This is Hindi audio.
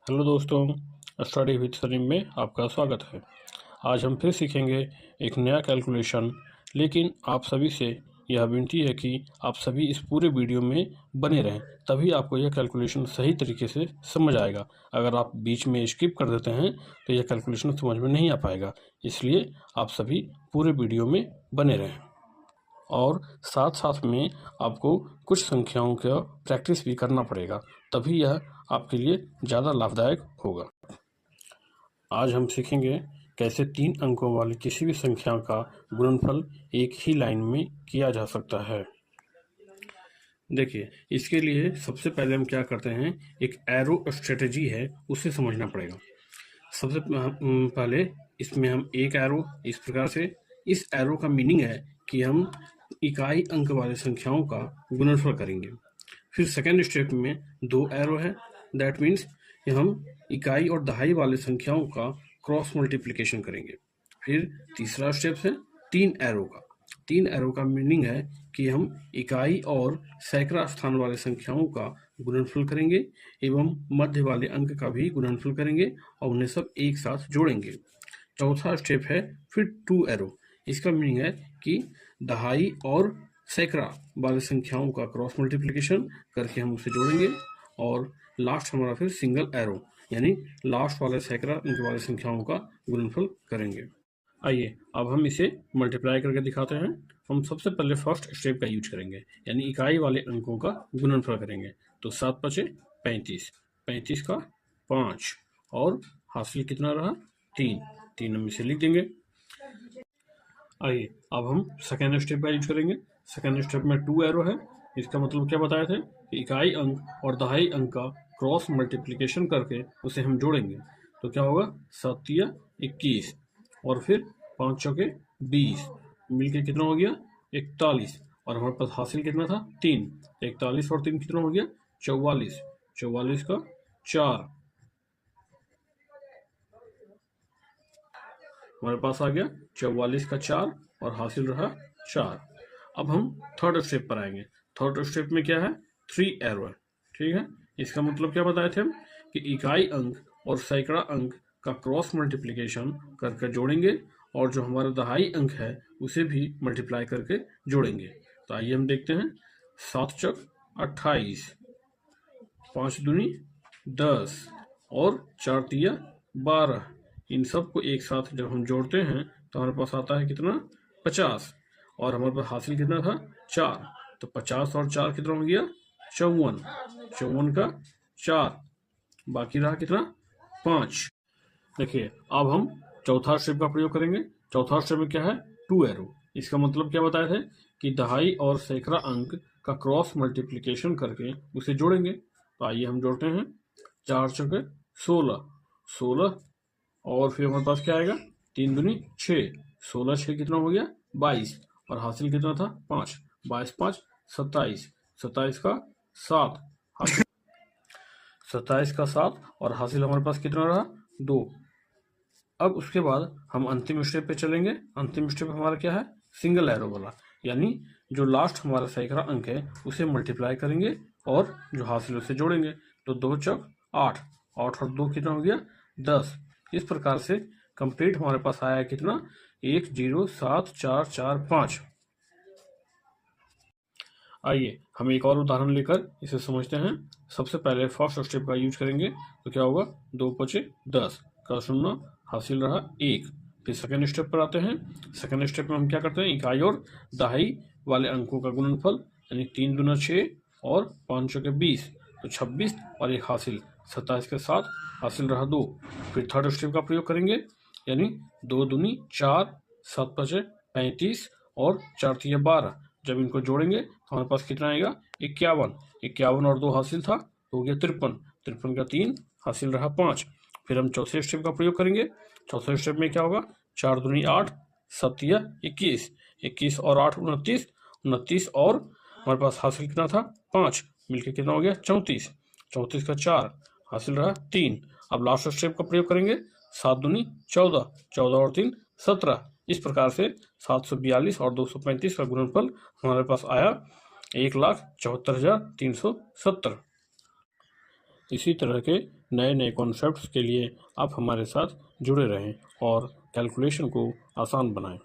हेलो दोस्तों, स्टडी विद सलीम में आपका स्वागत है। आज हम फिर सीखेंगे एक नया कैलकुलेशन, लेकिन आप सभी से यह विनती है कि आप सभी इस पूरे वीडियो में बने रहें, तभी आपको यह कैलकुलेशन सही तरीके से समझ आएगा। अगर आप बीच में स्किप कर देते हैं तो यह कैलकुलेशन समझ में नहीं आ पाएगा, इसलिए आप सभी पूरे वीडियो में बने रहें। और साथ साथ में आपको कुछ संख्याओं का प्रैक्टिस भी करना पड़ेगा, तभी यह आपके लिए ज़्यादा लाभदायक होगा। आज हम सीखेंगे कैसे 3 अंकों वाली किसी भी संख्या का गुणनफल एक ही लाइन में किया जा सकता है। देखिए, इसके लिए सबसे पहले हम क्या करते हैं, एक एरो स्ट्रेटजी है, उसे समझना पड़ेगा। सबसे पहले इसमें हम एक एरो इस प्रकार से, इस एरो का मीनिंग है कि हम इकाई अंक वाले संख्याओं का गुणनफल करेंगे। फिर सेकेंड स्टेप में 2 एरो है, दैट मीन्स हम इकाई और दहाई वाले संख्याओं का क्रॉस मल्टीप्लिकेशन करेंगे। फिर तीसरा स्टेप है 3 एरो का। 3 एरो का मीनिंग है कि हम इकाई और सैकड़ा स्थान वाले संख्याओं का गुणनफल करेंगे एवं मध्य वाले अंक का भी गुणनफल करेंगे और उन्हें सब एक साथ जोड़ेंगे। चौथा स्टेप है फिर 2 एरो। इसका मीनिंग है कि दहाई और सैकड़ा वाले संख्याओं का क्रॉस मल्टीप्लिकेशन करके हम उसे जोड़ेंगे। और लास्ट हमारा फिर सिंगल एरो, यानी लास्ट वाले सैकड़ा अंक वाले संख्याओं का गुणनफल करेंगे। आइए अब हम इसे मल्टीप्लाई करके दिखाते हैं। हम सबसे पहले फर्स्ट स्टेप का यूज करेंगे, यानी इकाई वाले अंकों का गुणनफल करेंगे। तो 7 पचे 35, 35 का 5 और हासिल कितना रहा 3, 3 हम इसे लिख देंगे। आइए अब हम सेकेंड स्टेप का यूज करेंगे। सेकेंड स्टेप में 2 एरो है। इसका मतलब क्या बताए थे कि इकाई अंक और दहाई अंक का क्रॉस मल्टीप्लिकेशन करके उसे हम जोड़ेंगे। तो क्या होगा, 7 तिया 21 और फिर 5 चौके 20, मिलके कितना हो गया 41। और हमारे पास हासिल कितना था 3, 41 और 3 कितना हो गया 44, 44 का 4 हमारे पास आ गया 44 का 4 और हासिल रहा 4। अब हम थर्ड स्टेप पर आएंगे। थर्ड स्टेप में क्या है, 3 एरो है। ठीक है, इसका मतलब क्या बताए थे हम कि इकाई अंक और सैकड़ा अंक का क्रॉस मल्टीप्लिकेशन करके जोड़ेंगे और जो हमारा दहाई अंक है उसे भी मल्टीप्लाई करके जोड़ेंगे। तो आइए हम देखते हैं। 7 चौक 28, 5 दूनी 10 और 4 तिया 12। इन सब को एक साथ जब हम जोड़ते हैं तो हमारे पास आता है कितना 50 और हमारे पास हासिल कितना था 4। तो 50 और 4 कितना हो गया 54, 54 का 4, बाकी रहा कितना 5। देखिए अब हम चौथा स्टेप का प्रयोग करेंगे। चौथा स्टेप में क्या है, 2 एरो। इसका मतलब क्या बताए थे कि दहाई और सैकड़ा अंक का क्रॉस मल्टीप्लिकेशन करके उसे जोड़ेंगे। तो आइए हम जोड़ते हैं। 4 चौके 16, 16 और फिर हमारे पास क्या आएगा 3 दूनी 6, 16 6 कितना हो गया 22 और हासिल कितना था 5, 22 5 27, 27 का 7, 27 का 7 और हासिल हमारे पास कितना रहा 2। अब उसके बाद हम अंतिम स्टेप पे चलेंगे। अंतिम स्टेप हमारा क्या है, सिंगल एरो वाला, यानी जो लास्ट हमारा सैकड़ा अंक है उसे मल्टीप्लाई करेंगे और जो हासिल उसे जोड़ेंगे। तो 2 चौक 8, 8 और 2 कितना हो गया 10। इस प्रकार से कंप्लीट हमारे पास आया कितना 1 0 7 4 4 5। आइए हम एक और उदाहरण लेकर इसे समझते हैं। सबसे पहले फर्स्ट स्टेप का यूज करेंगे। तो क्या होगा 2 पचे 10 का 0, हासिल रहा 1। फिर सेकेंड स्टेप पर आते हैं। सेकेंड स्टेप में हम क्या करते हैं, इकाई और दहाई वाले अंकों का गुणनफल, यानी 3 दूना 6 और 5 चौके 20, तो 26 और एक हासिल 27 के साथ, हासिल रहा 2। फिर थर्ड स्टेप का प्रयोग करेंगे, यानी 2 दूनी 4, 7 पचे 35 और 4 तिया 12। जब इनको जोड़ेंगे तो हमारे पास कितना आएगा 51, 51 और 2 हासिल था तो हो गया 53, 53 का 3, हासिल रहा 5। फिर हम चौथे स्टेप का प्रयोग करेंगे। चौथे स्टेप में क्या होगा 4 दूनी 8, 7 तिया 21, 21 और 8 29, 29 और हमारे पास हासिल कितना था 5, मिलकर कितना हो गया 34, 34 का 4, हासिल रहा 3। अब लास्ट स्टेप का प्रयोग करेंगे। 7 दूनी 14, 14 और 3 17। इस प्रकार से 742 और 235 का गुणनफल हमारे पास आया 1,74,370। इसी तरह के नए नए कॉन्सेप्ट्स के लिए आप हमारे साथ जुड़े रहें और कैलकुलेशन को आसान बनाएं।